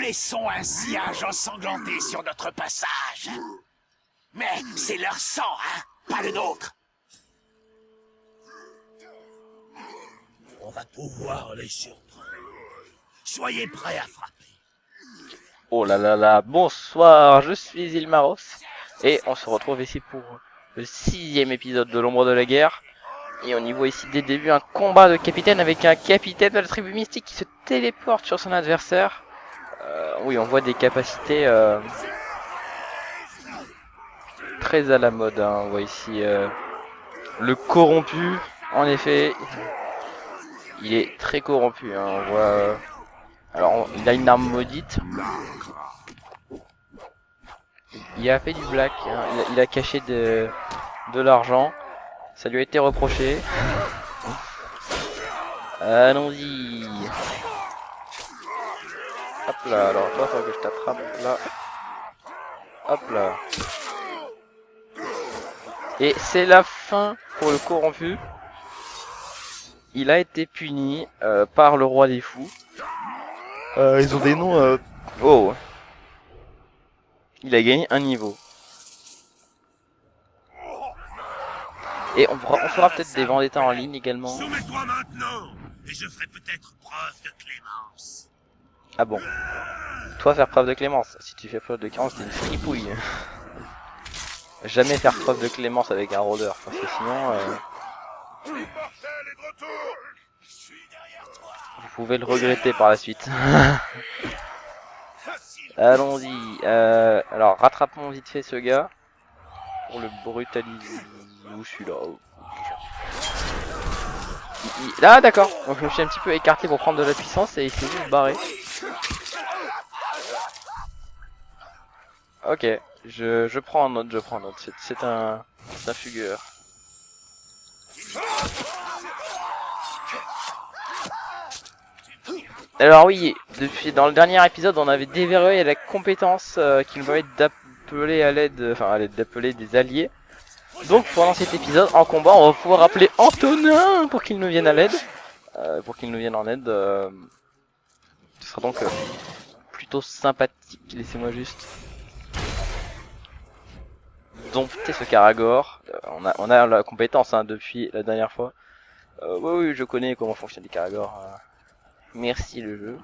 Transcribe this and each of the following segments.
laissons ainsi un gens ensanglanté sur notre passage. Mais c'est leur sang, hein, pas le nôtre. On va pouvoir les surprendre. Soyez prêts à frapper. Oh là là là, bonsoir, je suis Ilmaros, et on se retrouve ici pour le 6e épisode de l'ombre de la guerre. Et on y voit ici dès le début un combat de capitaine avec un capitaine de la tribu mystique qui se téléporte sur son adversaire. Oui, on voit des capacités très à la mode, hein. On voit ici le corrompu, en effet, il est très corrompu, hein. On voit... alors, il a une arme maudite. Il a fait du black, hein. Il a caché de l'argent. Ça lui a été reproché. Allons-y. Hop là, alors toi, faut que je t'attrape là. Hop là. Et c'est la fin pour le corrompu. Il a été puni par le roi des fous. Ils ont des noms... Oh. Il a gagné un niveau. Et on fera peut-être des vendettas en ligne également. Soumets-toi maintenant, et je ferai peut-être preuve de clémence. Ah bon. Toi faire preuve de clémence. Si tu fais preuve de clémence, t'es une fripouille. Jamais faire preuve de clémence avec un rôdeur, parce que sinon... vous pouvez le regretter par la suite. Allons-y. Alors rattrapons vite fait ce gars. Pour le brutaliser. Où je suis là. Ah d'accord. Donc je me suis un petit peu écarté pour prendre de la puissance et il s'est juste barré. Ok. Je prends un autre, C'est un fugueur. Alors oui, dans le dernier épisode, on avait déverrouillé la compétence qui nous permet d'appeler à l'aide, d'appeler des alliés. Donc pendant cet épisode, en combat, on va pouvoir appeler Antonin pour qu'il nous vienne à l'aide, en aide. Ce sera donc plutôt sympathique. Laissez-moi juste dompter ce Karagor. On a la compétence hein, depuis la dernière fois. Oui, je connais comment fonctionnent les Karagors. Merci le jeu.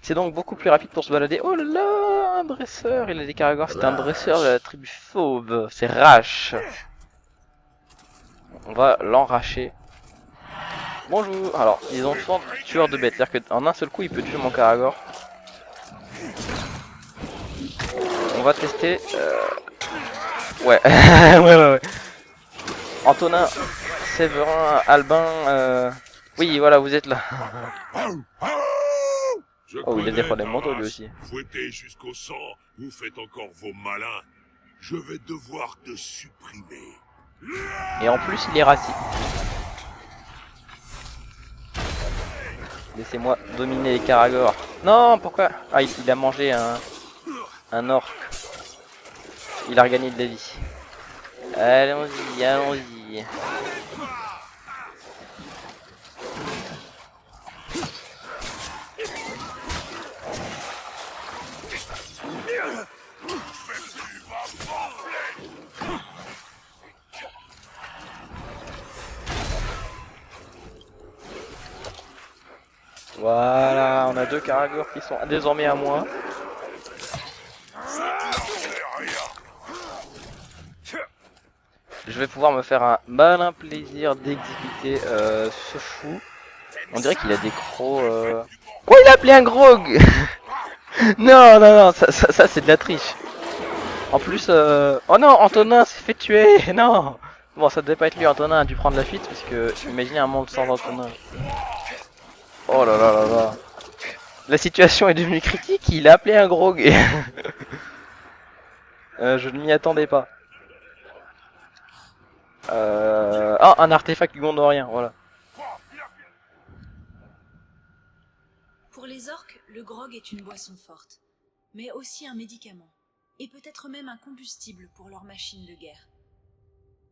C'est donc beaucoup plus rapide pour se balader. Oh là là, un dresseur. Il a des Karagors, c'est un dresseur de la tribu fauve. C'est Rache. On va l'enracher. Bonjour. Alors, ils ont souvent tueur de bêtes. C'est-à-dire qu'en un seul coup, il peut tuer mon Karagor. On va tester. Ouais. ouais. Antonin, Séverin, Albin. Oui, voilà, vous êtes là. Oh, il a des problèmes mentaux lui aussi. Fouetté jusqu'au sang, vous faites encore vos malins. Je vais devoir te supprimer. Et en plus, il est raciste. Laissez-moi dominer les Karagors. Non, pourquoi? Ah, il a mangé un orc. Il a regagné de la vie. Allons-y, allons-y. Voilà, on a deux Karagors qui sont désormais à moi. Je vais pouvoir me faire un malin plaisir d'exécuter ce fou. On dirait qu'il a des crocs. Oh, il a appelé un grog. Non, ça c'est de la triche. En plus, oh non, Antonin s'est fait tuer. Non. Bon, ça devait pas être lui. Antonin a dû prendre la fuite parce que imaginez un monde sans Antonin. Oh là là là là. La situation est devenue critique. Il a appelé un grog. Je ne m'y attendais pas. Ah, un artefact gondorien, voilà. Pour les orques, le grog est une boisson forte, mais aussi un médicament, et peut-être même un combustible pour leur machine de guerre.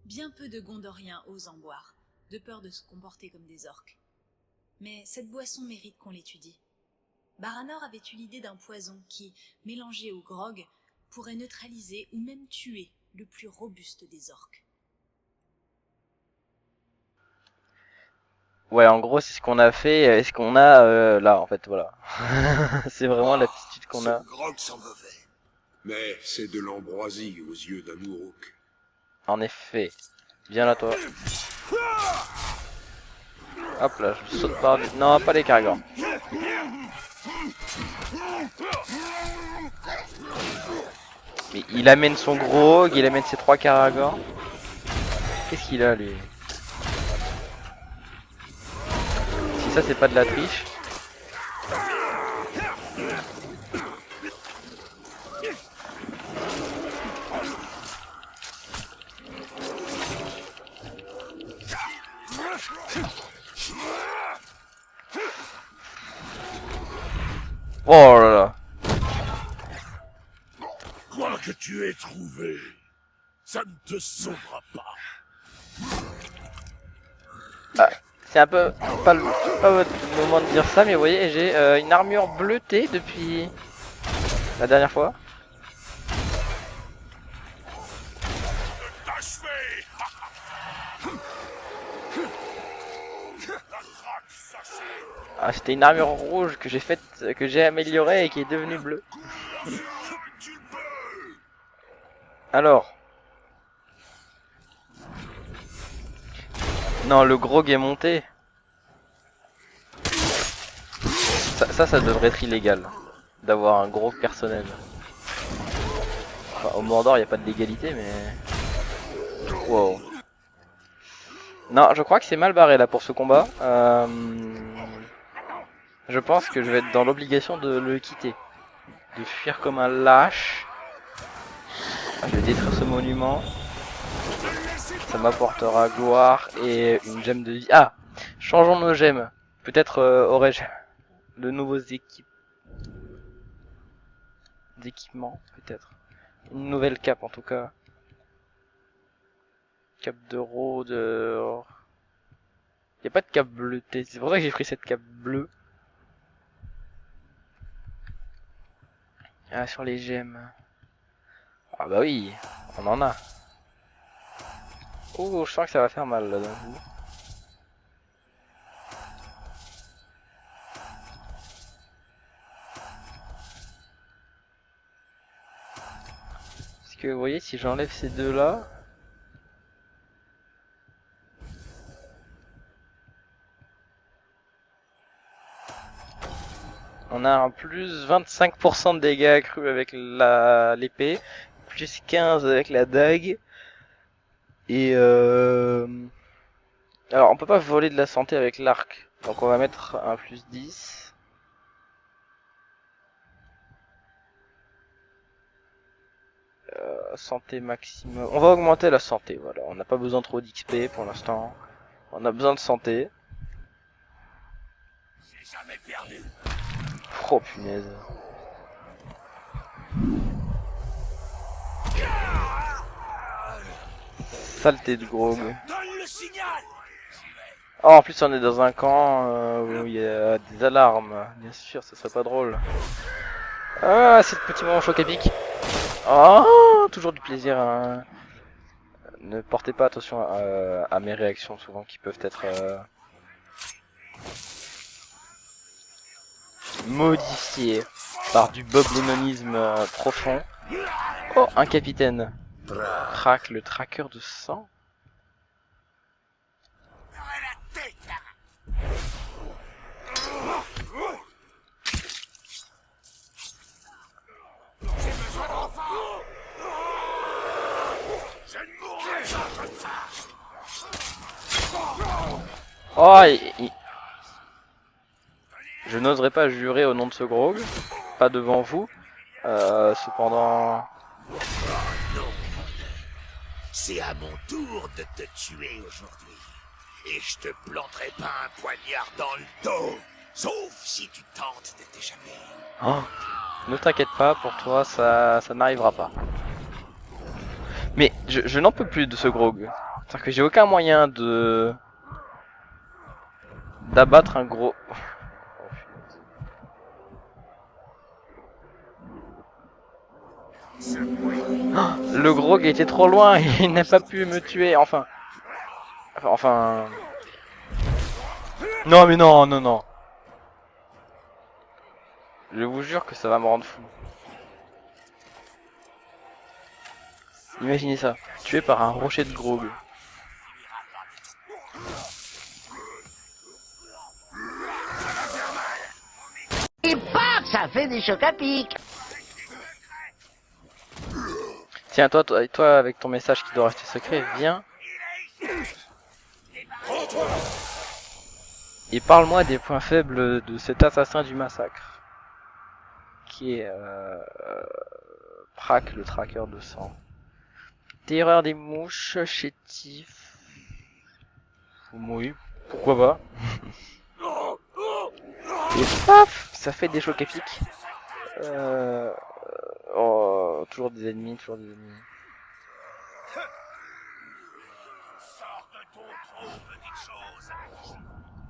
Bien peu de gondoriens osent en boire, de peur de se comporter comme des orques. Mais cette boisson mérite qu'on l'étudie. Baranor avait eu l'idée d'un poison qui, mélangé au grog, pourrait neutraliser ou même tuer le plus robuste des orques. Ouais, en gros, c'est ce qu'on a fait, ce qu'on a là, en fait, voilà. C'est vraiment l'aptitude qu'on a. Ce grog sent mauvais. Mais c'est de l'ambroisie aux yeux d'un Uruk. En effet. Viens là, toi. Hop là, je saute par... Non, pas les cargants. Mais il amène son grog, il amène ses 3 caragors. Qu'est-ce qu'il a, lui? Si ça, c'est pas de la triche. Oh là là. Quoi que tu aies trouvé, ça ne te sauvera pas. Ah, c'est un peu pas votre moment de dire ça, mais vous voyez, j'ai une armure bleutée depuis la dernière fois. T'achever. Ah, c'était une armure rouge que j'ai faite, que j'ai améliorée et qui est devenue bleue. Alors. Non, le grog est monté. Ça devrait être illégal. D'avoir un grog personnel. Enfin, au Mordor, il n'y a pas de légalité, mais... Wow. Non, je crois que c'est mal barré là pour ce combat. Je pense que je vais être dans l'obligation de le quitter. De fuir comme un lâche. Ah, je vais détruire ce monument. Ça m'apportera gloire et une gemme de vie. Ah, changeons nos gemmes. Peut-être aurais-je de nouveaux équipements, peut-être. Une nouvelle cape en tout cas. Cape de rôde. Il n'y a pas de cape bleutée. C'est pour ça que j'ai pris cette cape bleue. Ah, sur les gemmes. Ah bah oui, on en a. Oh, je sens que ça va faire mal là d'un coup. Parce que vous voyez, si j'enlève ces deux là... On a un plus 25% de dégâts accrus avec l'épée, plus 15 avec la dague. Et alors on peut pas voler de la santé avec l'arc, donc on va mettre un plus 10. Santé maximum. On va augmenter la santé, voilà. On n'a pas besoin trop d'XP pour l'instant. On a besoin de santé. J'ai jamais perdu. Oh punaise. Saleté de grog. Donne le signal. Oh, en plus on est dans un camp où il y a des alarmes. Bien sûr, ça serait pas drôle. Ah, c'est le petit moment choc épique. Oh, toujours du plaisir. Hein. Ne portez pas attention à mes réactions souvent qui peuvent être modifiées par du boblénonisme profond. Oh, un capitaine. Crac, le tracker de sang. La tête. J'ai besoin d'enfants. Je ne mourrai pas comme ça. Oh, je n'oserais pas jurer au nom de ce grog, pas devant vous. Cependant... C'est à mon tour de te tuer aujourd'hui. Et je te planterai pas un poignard dans le dos. Sauf si tu tentes de t'échapper. Oh, ne t'inquiète pas, pour toi, ça n'arrivera pas. Mais je n'en peux plus de ce grog. C'est-à-dire que j'ai aucun moyen de... d'abattre un gros... Le grog était trop loin, il n'a pas pu me tuer, enfin... Non mais non, non, non. Je vous jure que ça va me rendre fou. Imaginez ça, tué par un rocher de grog. Et paf, ça fait des chocs à pic. Tiens, toi, avec ton message qui doit rester secret, viens. Et parle-moi des points faibles de cet assassin du massacre. Qui est Prac, le tracker de sang. Terreur des mouches, chétif. Oui, pourquoi pas. Et paf, ça fait des chocs épiques. Oh, toujours des ennemis, toujours des ennemis.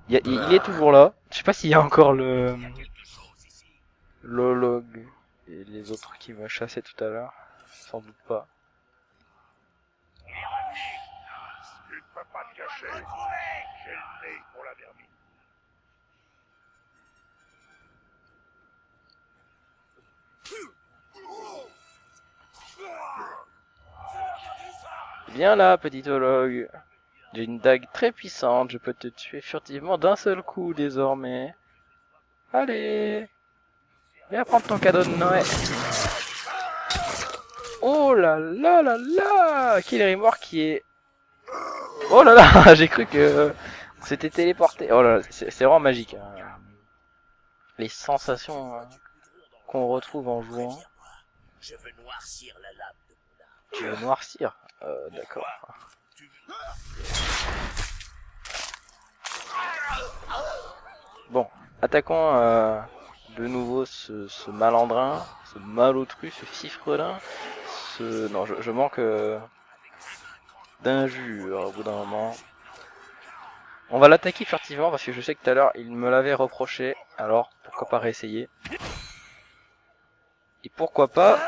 Il est toujours là. Je sais pas s'il y a encore le log et les autres qui me chassaient tout à l'heure. Sans doute pas. Tu ne peux pas te cacher. J'ai le nez pour la vermine. Viens là, petit log. J'ai une dague très puissante, je peux te tuer furtivement d'un seul coup désormais. Allez, viens prendre ton cadeau de Noël. Oh là là là là, Killer mort qui est... Oh là là, j'ai cru que c'était téléporté. Oh là là, c'est vraiment magique. Hein. Les sensations qu'on retrouve en jouant. Je veux noircir la lame de mon arme. Tu veux noircir d'accord. Bon, attaquons de nouveau ce malandrin, ce malotru, ce fifrelin, ce... Non, je manque d'injures au bout d'un moment. On va l'attaquer furtivement parce que je sais que tout à l'heure il me l'avait reproché, alors pourquoi pas réessayer. Et pourquoi pas...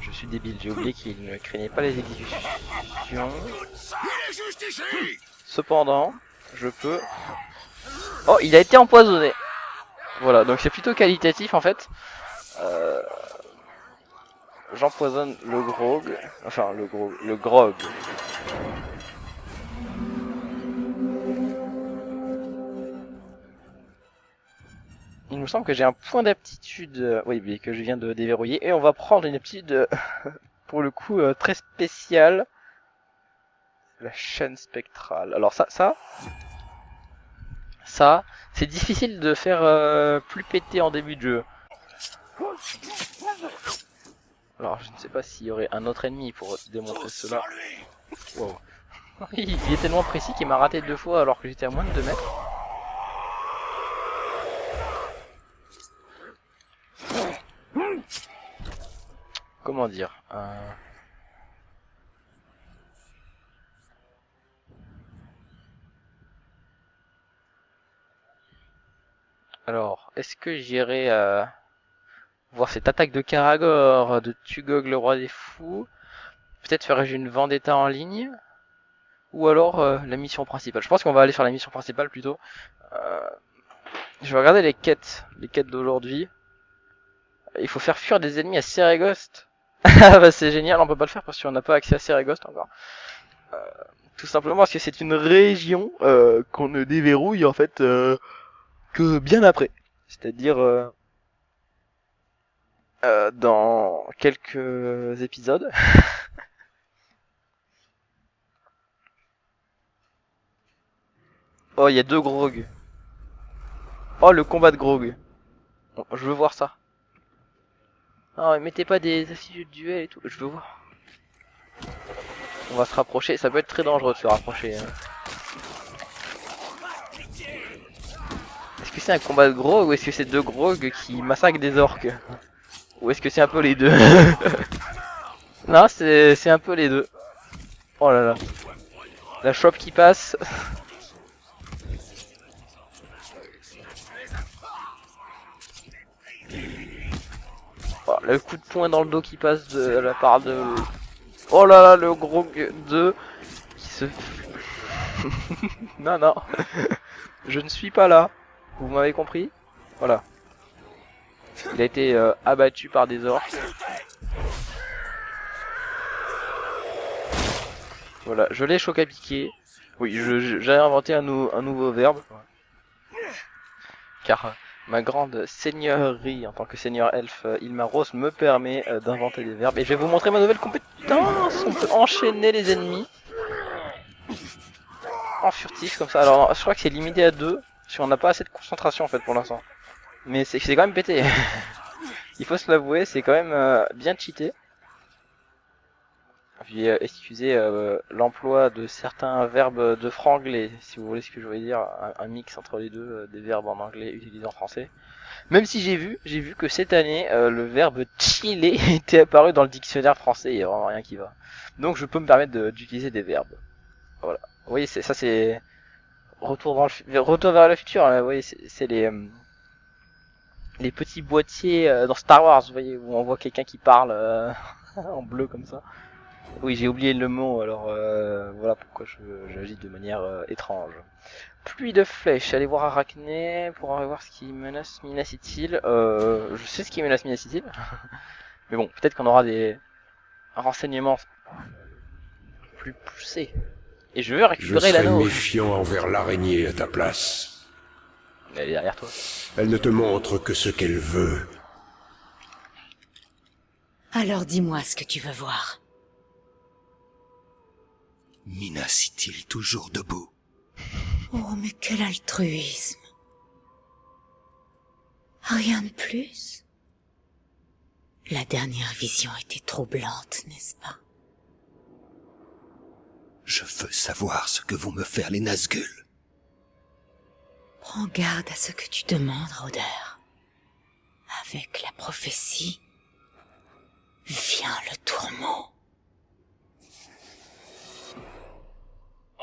Je suis débile, j'ai oublié qu'il ne craignait pas les exécutions. Cependant, je peux... Oh, il a été empoisonné. Voilà, donc c'est plutôt qualitatif en fait. J'empoisonne le grog. Enfin, le grog. Il me semble que j'ai un point d'aptitude, oui, mais que je viens de déverrouiller, et on va prendre une aptitude, pour le coup, très spéciale. La chaîne spectrale. Alors ça, c'est difficile de faire plus péter en début de jeu. Alors, je ne sais pas s'il y aurait un autre ennemi pour démontrer cela. Wow. Il est tellement précis qu'il m'a raté 2 fois alors que j'étais à moins de 2 mètres. Comment dire Alors, est-ce que j'irai voir cette attaque de Karagor, de Tugog le roi des fous? Peut-être ferai-je une vendetta en ligne? Ou alors la mission principale? Je pense qu'on va aller sur la mission principale plutôt. Je vais regarder les quêtes d'aujourd'hui. Il faut faire fuir des ennemis à Seregost. Ah bah c'est génial, on peut pas le faire parce qu'on n'a pas accès à Seregost encore. Tout simplement parce que c'est une région qu'on ne déverrouille en fait que bien après. C'est-à-dire dans quelques épisodes. Oh, il y a 2 Grog. Oh, le combat de Grog. Bon, je veux voir ça. Non, mettez pas des affiches de duel et tout. Je veux voir. On va se rapprocher. Ça peut être très dangereux de se rapprocher. Hein. Est-ce que c'est un combat de Grog ou est-ce que c'est 2 Grog qui massacrent des orques? Ou est-ce que c'est un peu les deux? Non, c'est un peu les deux. Oh là là. La chope qui passe. Oh, le coup de poing dans le dos qui passe de la part de... Oh là là, le gros 2 qui se... Non, non. Je ne suis pas là. Vous m'avez compris? Voilà. Il a été abattu par des orques. Voilà, je l'ai choqué à piquer. Oui, j'ai inventé un nouveau verbe. Car ma grande seigneurie en tant que seigneur elfe Ilmaros me permet d'inventer des verbes. Et je vais vous montrer ma nouvelle compétence. On peut enchaîner les ennemis en furtif comme ça. Alors je crois que c'est limité à 2. Si on n'a pas assez de concentration en fait pour l'instant. Mais c'est quand même pété. Il faut se l'avouer, c'est quand même bien cheaté. Puis excusez l'emploi de certains verbes de franglais, si vous voulez ce que je veux dire, un mix entre les deux, des verbes en anglais utilisés en français. Même si j'ai vu que cette année, le verbe chiller était apparu dans le dictionnaire français, il y a vraiment rien qui va. Donc je peux me permettre d'utiliser des verbes. Voilà. Vous voyez, ça c'est retour vers le futur. Là, vous voyez, c'est les petits boîtiers dans Star Wars, vous voyez, où on voit quelqu'un qui parle en bleu comme ça. Oui, j'ai oublié le mot, alors voilà pourquoi j'agis de manière étrange. Pluie de flèches, allez voir Arachné pour voir ce qui menace Minacitil. Je sais ce qui menace Minacitil, mais bon, peut-être qu'on aura des renseignements plus poussés. Et je veux récupérer l'anneau. Je serais méfiant envers l'araignée à ta place. Elle est derrière toi. Elle ne te montre que ce qu'elle veut. Alors dis-moi ce que tu veux voir. Minacitil toujours debout. Oh, mais quel altruisme. Rien de plus. La dernière vision était troublante, n'est-ce pas? Je veux savoir ce que vont me faire les Nazgûl. Prends garde à ce que tu demandes, rôdeur. Avec la prophétie, vient le tourment.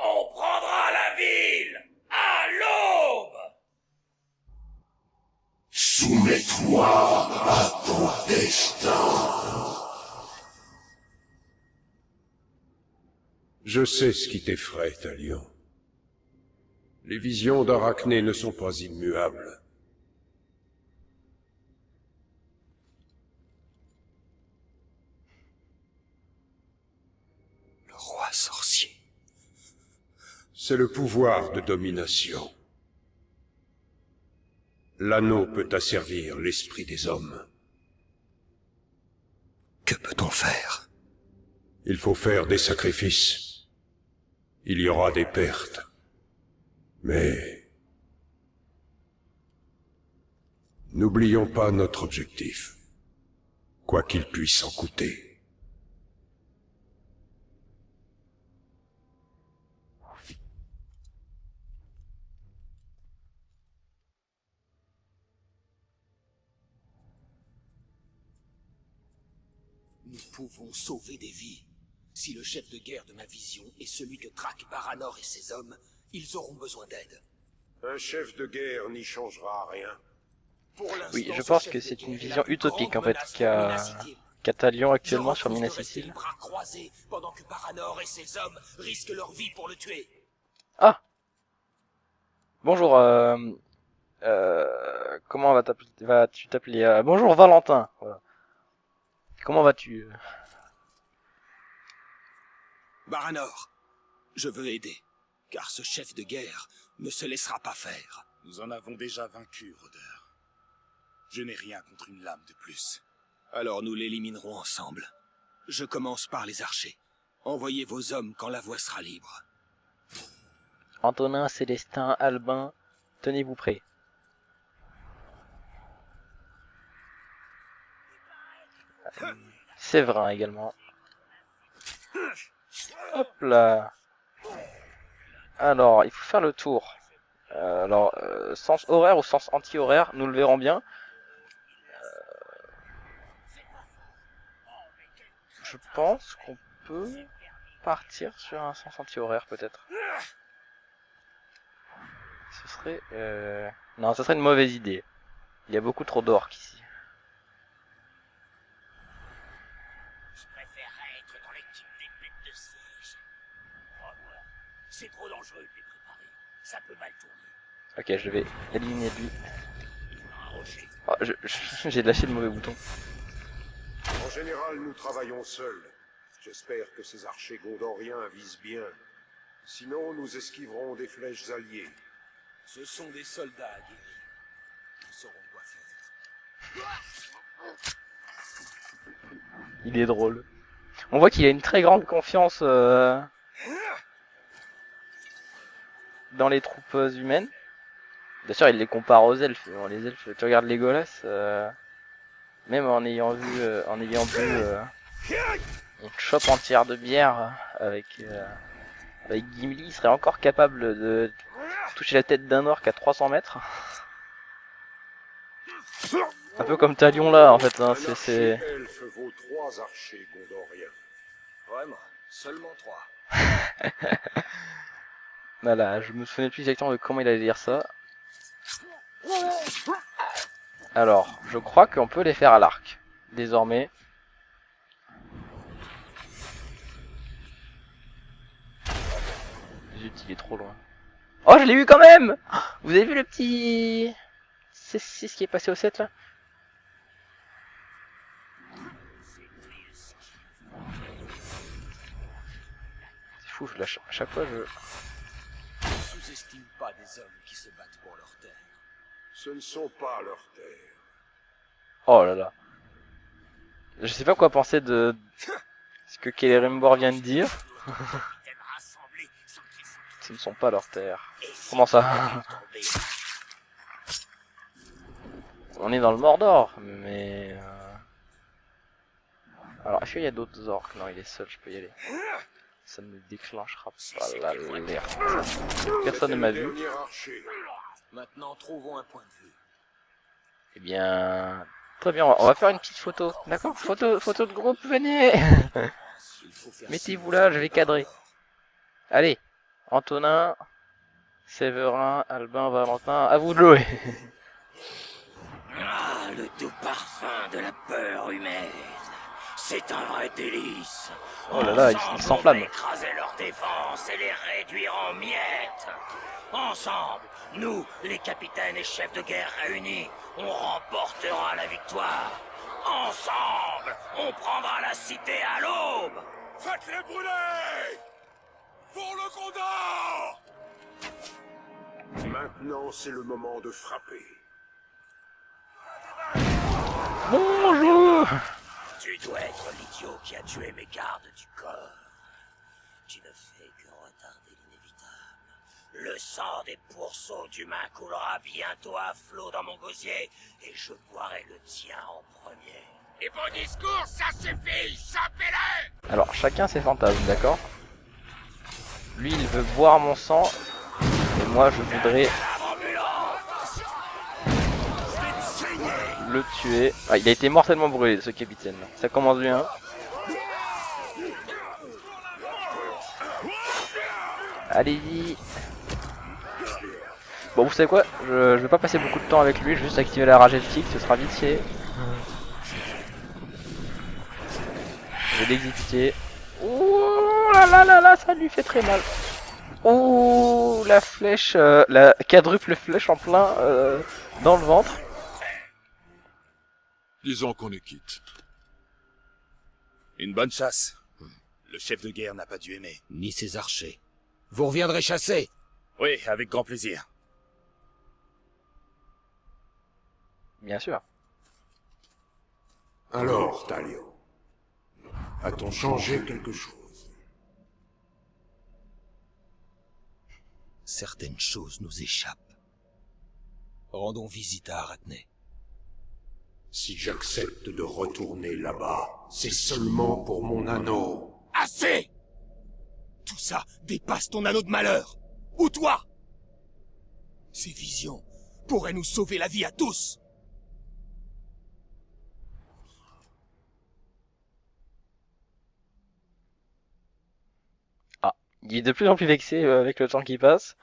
On prendra la ville à l'aube. Soumets-toi à ton destin. Je sais ce qui t'effraie, Talion. Les visions d'Arachné ne sont pas immuables. Le roi sorcier. C'est le pouvoir de domination. L'anneau peut asservir l'esprit des hommes. Que peut-on faire? Il faut faire des sacrifices. Il y aura des pertes. Mais... n'oublions pas notre objectif. Quoi qu'il puisse en coûter. Nous pouvons sauver des vies. Si le chef de guerre de ma vision est celui que traquent Baranor et ses hommes, ils auront besoin d'aide. Un chef de guerre n'y changera rien. Oui, je pense que c'est une vision utopique en fait qu'a Talion actuellement sur Minacitil. Pendant que Baranor et ses hommes risquent leur vie pour le tuer. Ah. Bonjour. Comment vas-tu t'appeler bonjour Valentin. Voilà. Comment vas-tu? Baranor, je veux aider, car ce chef de guerre ne se laissera pas faire. Nous en avons déjà vaincu, rôdeur. Je n'ai rien contre une lame de plus. Alors nous l'éliminerons ensemble. Je commence par les archers. Envoyez vos hommes quand la voie sera libre. Antonin, Célestin, Albin, tenez-vous prêts. Séverin également. Hop là. Alors, il faut faire le tour. Sens horaire ou sens anti-horaire, nous le verrons bien. Je pense qu'on peut partir sur un sens anti-horaire peut-être. Ce serait... Non, ce serait une mauvaise idée. Il y a beaucoup trop d'orques ici. C'est trop dangereux de les préparer. Ça peut mal tourner. Ok, je vais éliminer lui. Un rocher. Oh, j'ai lâché le mauvais bouton. En général, nous travaillons seuls. J'espère que ces archers gondoriens visent bien. Sinon, nous esquiverons des flèches alliées. Ce sont des soldats aguerris. Ils sauront quoi faire. Il est drôle. On voit qu'il a une très grande confiance dans les troupes humaines. Bien sûr, il les compare aux elfes. Bon, les elfes, tu regardes Legolas, même en ayant bu une chope entière de bière avec Gimli, il serait encore capable de toucher la tête d'un orc à 300 mètres. Un peu comme Talion là, en fait. Hein, Un archer elfe vaut 3 archers gondoriens. Vraiment, seulement 3. Voilà, je me souvenais plus exactement de comment il allait dire ça. Alors, je crois qu'on peut les faire à l'arc, désormais. Zut, il est trop loin. Oh, je l'ai eu quand même! Vous avez vu le petit... C'est ce qui est passé au 7 là? C'est fou, à chaque fois je... Ne sous-estime pas des hommes qui se battent pour leur terre. Ce ne sont pas leurs terres. Oh là là. Je sais pas quoi penser de ce que Celebrimbor vient de dire. Ce ne sont pas leurs terres. Comment ça? On est dans le Mordor, mais... Alors, est-ce qu'il y a d'autres orques? Non, il est seul, je peux y aller. Ça ne me déclenchera pas l'alerte. Personne ne m'a vu. Maintenant, trouvons un point de vue. Eh bien... Très bien, on va faire une petite photo. D'accord? Photo de groupe, venez. Mettez-vous là, je vais cadrer. Allez, Antonin, Séverin, Albin, Valentin, à vous de jouer. Ah, le doux parfum de la peur humaine. C'est un vrai délice. Oh là là, il s'enflamme. On va écraser leur défense et les réduire en miettes. Ensemble, nous, les capitaines et chefs de guerre réunis, on remportera la victoire. Ensemble, on prendra la cité à l'aube. Faites-les brûler! Pour le Gondor! Maintenant, c'est le moment de frapper. Bonjour. Tu dois être l'idiot qui a tué mes gardes du corps. Tu ne fais que retarder l'inévitable. Le sang des pourceaux d'humains coulera bientôt à flot dans mon gosier et je boirai le tien en premier. Et vos discours, ça suffit! Chopez-les! Alors, chacun ses fantasmes, d'accord? Lui, il veut boire mon sang, et moi, je voudrais le tuer. Ah, il a été mortellement brûlé, ce capitaine. Ça commence bien. Allez-y. Bon, vous savez quoi? Je vais pas passer beaucoup de temps avec lui, je vais juste activer la rage elfique, ce sera vite fait. Je vais l'exécuter. Ouh là là là là, ça lui fait très mal. Ouh, la flèche, la quadruple flèche en plein dans le ventre. Disons qu'on est quitte. Une bonne chasse. Le chef de guerre n'a pas dû aimer. Ni ses archers. Vous reviendrez chasser? Oui, avec grand plaisir. Bien sûr. Alors, Talion, a-t-on changé quelque chose? Certaines choses nous échappent. Rendons visite à Arachné. Si j'accepte de retourner là-bas, c'est seulement pour mon anneau. Assez! Tout ça dépasse ton anneau de malheur. Ou toi! Ces visions pourraient nous sauver la vie à tous. Ah, il est de plus en plus vexé avec le temps qui passe.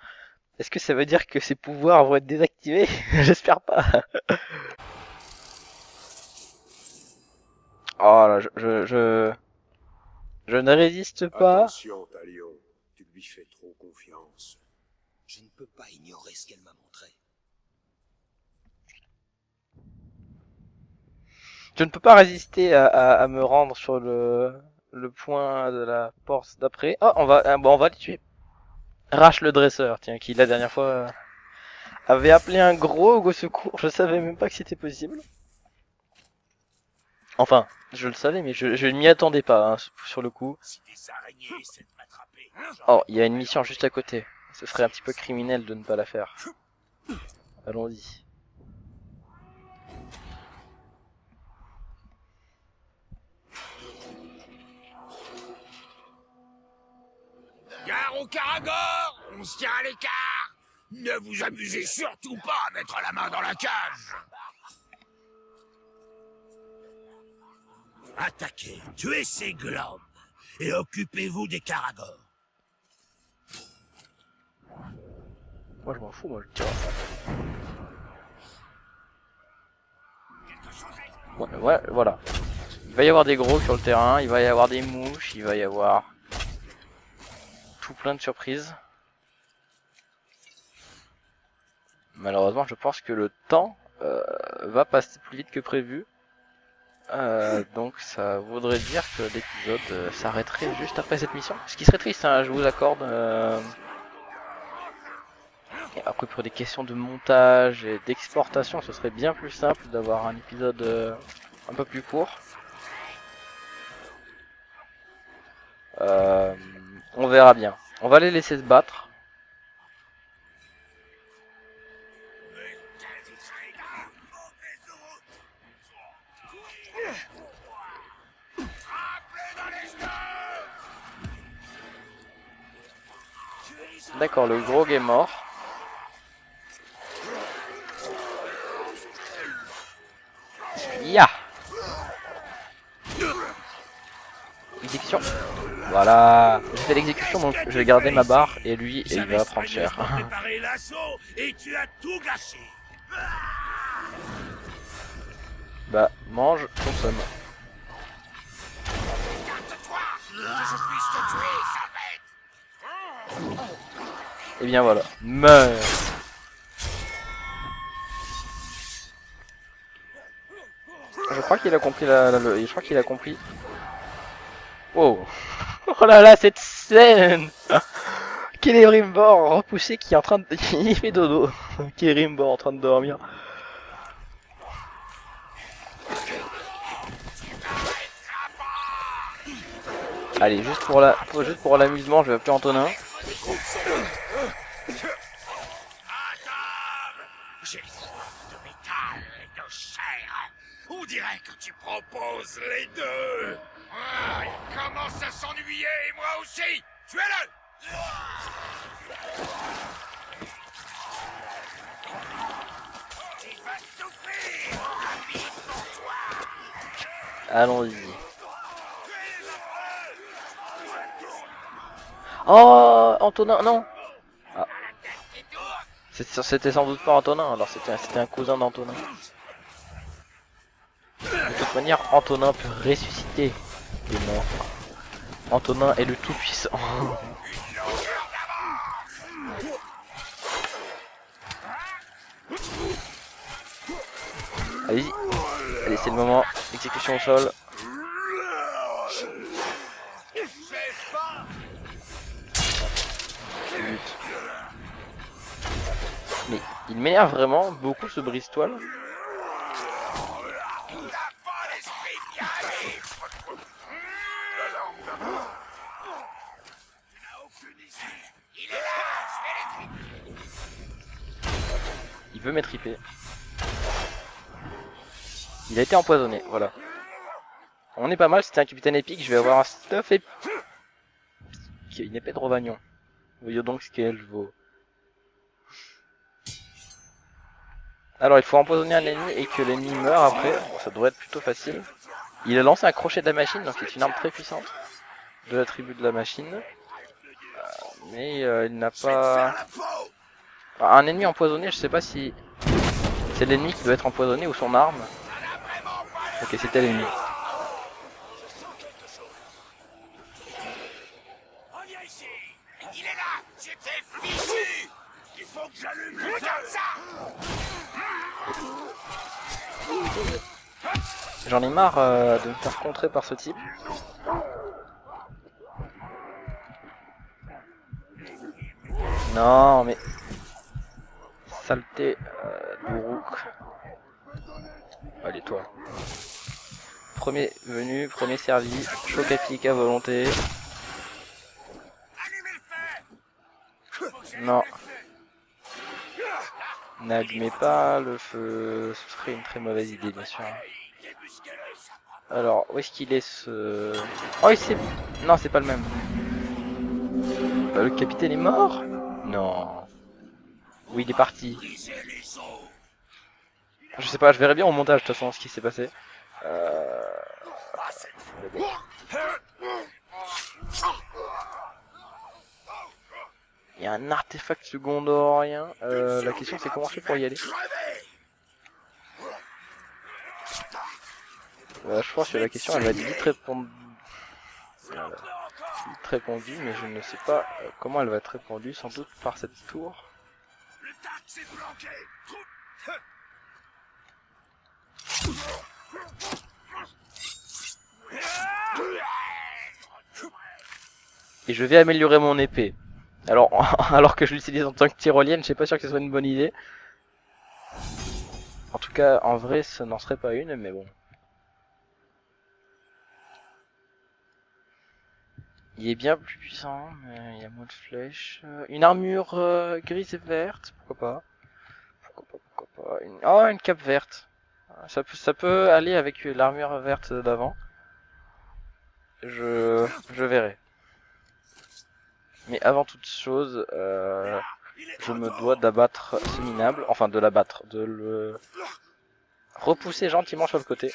Est-ce que ça veut dire que ses pouvoirs vont être désactivés? J'espère pas. Oh là, je ne résiste pas. Attention, Talion. Tu lui fais trop confiance. Je ne peux pas ignorer ce qu'elle m'a montré. Je ne peux pas résister à me rendre sur le point de la porte d'après. Oh, on va les tuer. Rache le dresseur, tiens, qui la dernière fois avait appelé un gros au secours. Je savais même pas que c'était possible. Enfin, je le savais, mais je ne m'y attendais pas, hein, sur le coup. Si des araignées essaient de m'attraper, Oh, il y a une mission juste à côté. Ce serait un petit peu criminel de ne pas la faire. Allons-y. Gare au Caragor! On se tient à l'écart! Ne vous amusez surtout pas à mettre la main dans la cage! Attaquez, tuez ces globes, et occupez-vous des Caragors. Moi je m'en fous, moi je tire. Ouais, voilà. Il va y avoir des gros sur le terrain, il va y avoir des mouches, il va y avoir tout plein de surprises. Malheureusement, je pense que le temps va passer plus vite que prévu. Donc ça voudrait dire que l'épisode s'arrêterait juste après cette mission. Ce qui serait triste, hein, je vous accorde. Et après, pour des questions de montage et d'exportation, ce serait bien plus simple d'avoir un épisode un peu plus court. On verra bien. On va les laisser se battre. D'accord, le grog est mort. Ya! Exécution. Voilà. J'ai fait l'exécution, donc je vais garder ma barre et lui, il va prendre cher. Préparer l'assaut et tu as tout gâché. Bah, mange, consomme. Garde-toi, que je puisse te tuer, sale bête. Et bien voilà. Meurs. Je crois qu'il a compris je crois qu'il a compris. Wow. Oh là là, cette scène. Celebrimbor repoussé qui est en train de... Il fait dodo. Celebrimbor en train de dormir. Allez, juste pour l'amusement, je vais appeler Antonin. J'ai soif de métal et de chair. On dirait que tu proposes les deux. Ah, il commence à s'ennuyer et moi aussi. Tuez-le. Il va souffrir. Rapide pour toi. Allons-y. Oh, Antonin, non. Ah. C'était sans doute pas Antonin, alors c'était un cousin d'Antonin. De toute manière, Antonin peut ressusciter les morts. Antonin est le tout-puissant. Allez-y. Allez, c'est le moment. Exécution au sol. Mais il m'énerve vraiment beaucoup ce brise-toile. Il veut m'étriper. Il a été empoisonné, voilà. On est pas mal, c'était un capitaine épique, je vais avoir un stuff épique. Une épée de Rovagnon. Voyons donc ce qu'elle vaut. Alors il faut empoisonner un ennemi et que l'ennemi meurt après, bon, ça devrait être plutôt facile. Il a lancé un crochet de la machine, donc c'est une arme très puissante de la tribu de la machine. Mais il n'a pas... Un ennemi empoisonné, je sais pas si c'est l'ennemi qui doit être empoisonné ou son arme. Ok, c'était l'ennemi. Il est là. J'étais fichu. Il faut que j'allume le... Regarde ça. J'en ai marre de me faire contrer par ce type. Non mais... Saleté d'Uruk. Allez toi. Premier venu, premier servi, choc à pic à volonté. Allumez le feu. Faut que j'allume Non. le feu. N'allumez pas le feu, ce serait une très mauvaise idée bien sûr. Alors, où est-ce qu'il est ce... Oh, il s'est... Non, c'est pas le même. Bah, le capitaine est mort? Non. Oui, il est parti. Je sais pas, je verrai bien au montage de toute façon ce qui s'est passé. Mais bon. Il y a un artefact secondorien. La question c'est comment je fais pour y aller. Je pense que la question elle va être vite répondue. Vite répondue, mais je ne sais pas comment elle va être répondue, sans doute par cette tour. Le taxi est planqué. Et je vais améliorer mon épée. Alors, alors que je l'utilise en tant que tyrolienne, je suis pas sûr que ce soit une bonne idée. En tout cas, en vrai, ce n'en serait pas une, mais bon. Il est bien plus puissant, mais il y a moins de flèches. Une armure grise et verte, pourquoi pas. Pourquoi pas. Oh, une cape verte. Ça peut aller avec l'armure verte d'avant. Je verrai. Mais avant toute chose, je me dois d'abattre ce minable, enfin de l'abattre, de le repousser gentiment sur le côté.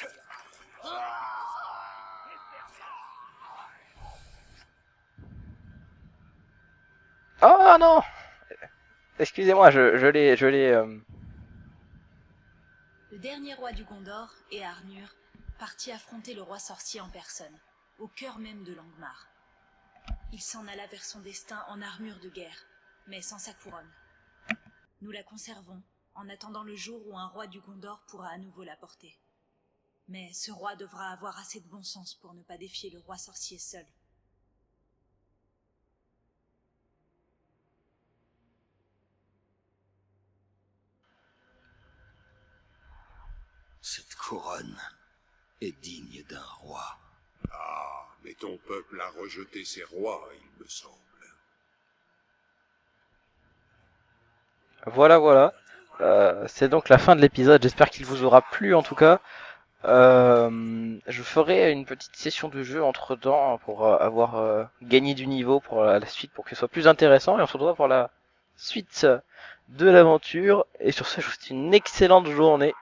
Oh non! Excusez-moi, je l'ai... Le dernier roi du Gondor, et Arnur, partit affronter le roi sorcier en personne, au cœur même de Langmar. Il s'en alla vers son destin en armure de guerre, mais sans sa couronne. Nous la conservons, en attendant le jour où un roi du Gondor pourra à nouveau la porter. Mais ce roi devra avoir assez de bon sens pour ne pas défier le roi sorcier seul. Cette couronne est digne d'un roi. Ah, mais ton peuple a rejeté ses rois, il me semble. Voilà. C'est donc la fin de l'épisode, j'espère qu'il vous aura plu en tout cas. Je ferai une petite session de jeu entre temps pour avoir gagné du niveau pour la suite, pour que ce soit plus intéressant, et on se retrouve pour la suite de l'aventure. Et sur ce, je vous souhaite une excellente journée.